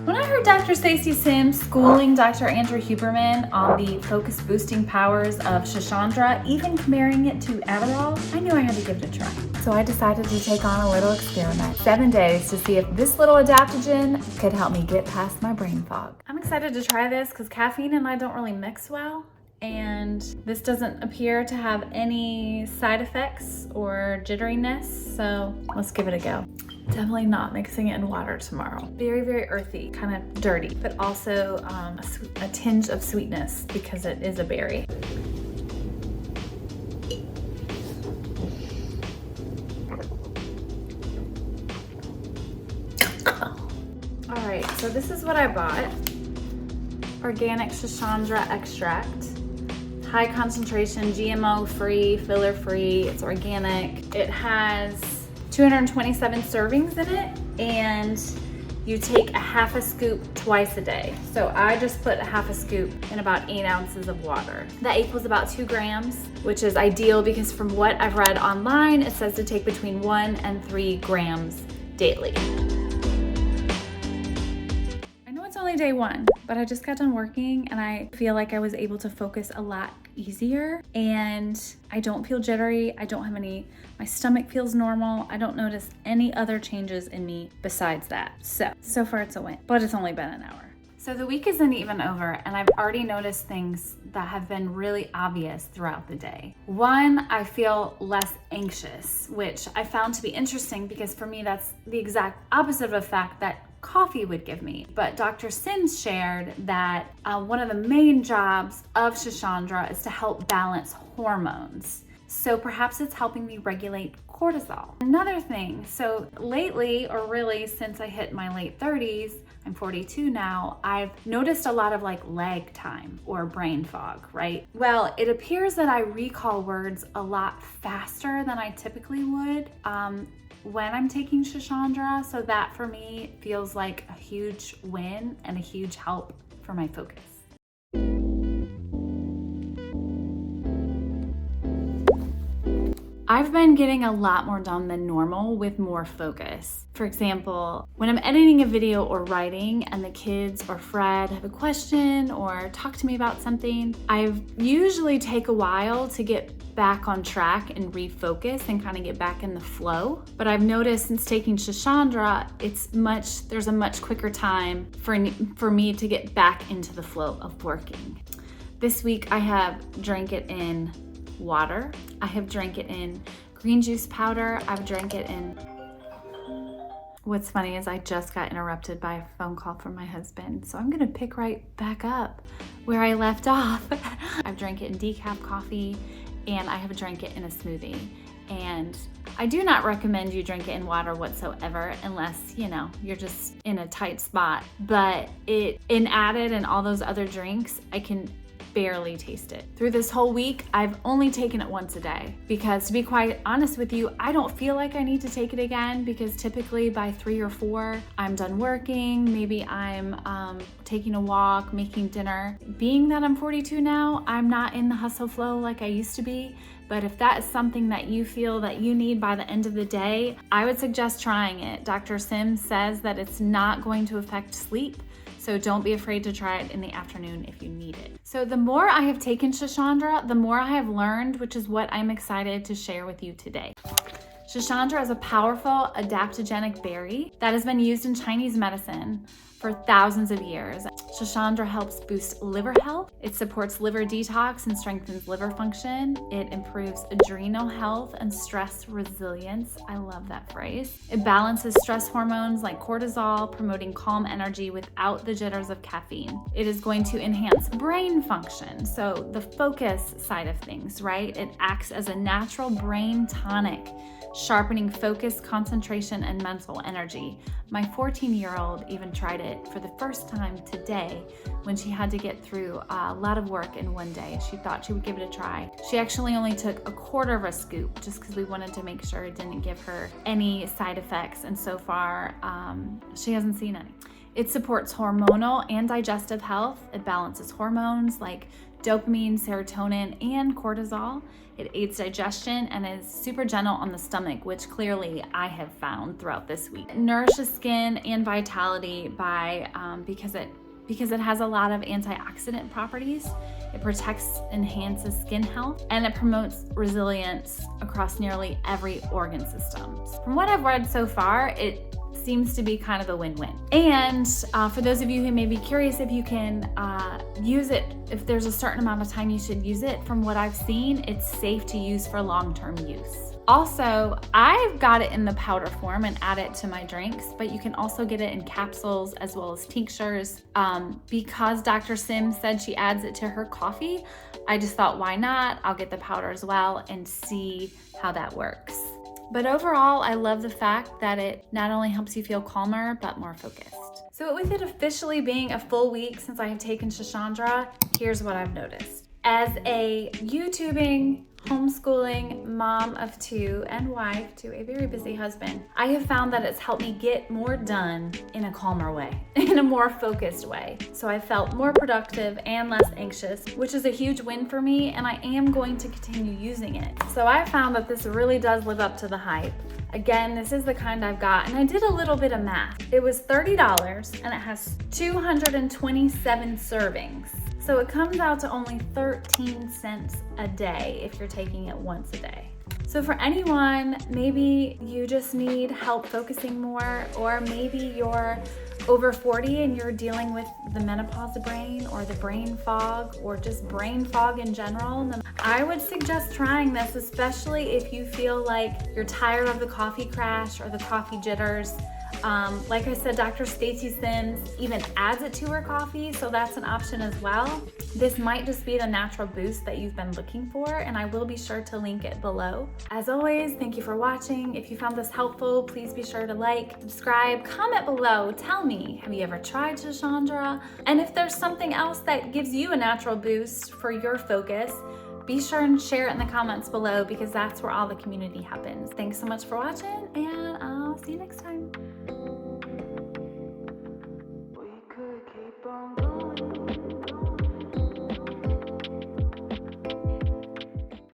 When I heard Dr. Stacy Sims schooling Dr. Andrew Huberman on the focus boosting powers of Schisandra, even comparing it to Adderall, I knew I had to give it a try. So I decided to take on a little experiment, 7 days, to see if this little adaptogen could help me get past my brain fog. I'm excited to try this because caffeine and I don't really mix well. And this doesn't appear to have any side effects or jitteriness, so let's give it a go. Definitely not mixing it in water tomorrow. Very, very earthy, kind of dirty, but also a tinge of sweetness because it is a berry. All right, so this is what I bought. Organic Schisandra extract. High concentration, GMO free, filler free, it's organic. It has 227 servings in it, and you take a half a scoop twice a day. So I just put a half a scoop in about 8 ounces of water. That equals about 2 grams, which is ideal because from what I've read online, it says to take between 1 and 3 grams daily. It's only day 1, but I just got done working and I feel like I was able to focus a lot easier, and I don't feel jittery. My stomach feels normal. I don't notice any other changes in me besides that. So far it's a win, but it's only been an hour. So the week isn't even over and I've already noticed things that have been really obvious throughout the day. One, I feel less anxious, which I found to be interesting because for me that's the exact opposite of a fact that coffee would give me. But Dr. Sims shared that one of the main jobs of Schisandra is to help balance hormones. So perhaps it's helping me regulate cortisol. Another thing, so lately, or really since I hit my late 30s, I'm 42 now, I've noticed a lot of lag time or brain fog, right? Well, it appears that I recall words a lot faster than I typically would when I'm taking Schisandra, so that for me feels like a huge win and a huge help for my focus. I've been getting a lot more done than normal with more focus. For example, when I'm editing a video or writing and the kids or Fred have a question or talk to me about something, I usually take a while to get back on track and refocus and kind of get back in the flow. But I've noticed since taking Schisandra, there's a much quicker time for me to get back into the flow of working. This week I have drank it in water. I have drank it in green juice powder. I've drank it in... What's funny is I just got interrupted by a phone call from my husband, so I'm gonna pick right back up where I left off. I've drank it in decaf coffee, and I have drank it in a smoothie. And I do not recommend you drink it in water whatsoever unless, you're just in a tight spot. But in added and all those other drinks, I can barely taste it. Through this whole week, I've only taken it once a day because, to be quite honest with you, I don't feel like I need to take it again because typically by 3 or 4, I'm done working. Maybe I'm taking a walk, making dinner. Being that I'm 42 now, I'm not in the hustle flow like I used to be. But if that is something that you feel that you need by the end of the day, I would suggest trying it. Dr. Sims says that it's not going to affect sleep, so don't be afraid to try it in the afternoon if you need it. So the more I have taken Schisandra, the more I have learned, which is what I'm excited to share with you today. Schisandra is a powerful adaptogenic berry that has been used in Chinese medicine for thousands of years. Schisandra helps boost liver health. It supports liver detox and strengthens liver function. It improves adrenal health and stress resilience. I love that phrase. It balances stress hormones like cortisol, promoting calm energy without the jitters of caffeine. It is going to enhance brain function. So the focus side of things, right? It acts as a natural brain tonic, sharpening focus, concentration, and mental energy. My 14-year-old even tried it for the first time today when she had to get through a lot of work in one day. She thought she would give it a try. She actually only took a quarter of a scoop just because we wanted to make sure it didn't give her any side effects, and so far she hasn't seen any. It supports hormonal and digestive health. It balances hormones like dopamine, serotonin, and cortisol. It aids digestion and is super gentle on the stomach, which clearly I have found throughout this week. It nourishes skin and vitality because it has a lot of antioxidant properties. It protects, enhances skin health, and it promotes resilience across nearly every organ system. From what I've read so far, it seems to be kind of a win-win. And for those of you who may be curious if you can use it, if there's a certain amount of time you should use it, from what I've seen, it's safe to use for long-term use. Also, I've got it in the powder form and add it to my drinks, but you can also get it in capsules as well as tinctures. Because Dr. Sims said she adds it to her coffee, I just thought, why not? I'll get the powder as well and see how that works. But overall, I love the fact that it not only helps you feel calmer, but more focused. So with it officially being a full week since I have taken Schisandra, here's what I've noticed. As a YouTubing, homeschooling mom of two and wife to a very busy husband, I have found that it's helped me get more done in a calmer way, in a more focused way. So I felt more productive and less anxious, which is a huge win for me, and I am going to continue using it. So I found that this really does live up to the hype. Again, this is the kind I've got, and I did a little bit of math. It was $30 and it has 227 servings. So it comes out to only 13 cents a day if you're taking it once a day. So for anyone, maybe you just need help focusing more, or maybe you're over 40 and you're dealing with the menopause brain or the brain fog or just brain fog in general, then I would suggest trying this, especially if you feel like you're tired of the coffee crash or the coffee jitters. Like I said, Dr. Stacy Sims even adds it to her coffee, so that's an option as well. This might just be the natural boost that you've been looking for, and I will be sure to link it below. As always, thank you for watching. If you found this helpful, please be sure to like, subscribe, comment below. Tell me, have you ever tried Schisandra? And if there's something else that gives you a natural boost for your focus, be sure and share it in the comments below, because that's where all the community happens. Thanks so much for watching, and I'll see you next time. We could keep on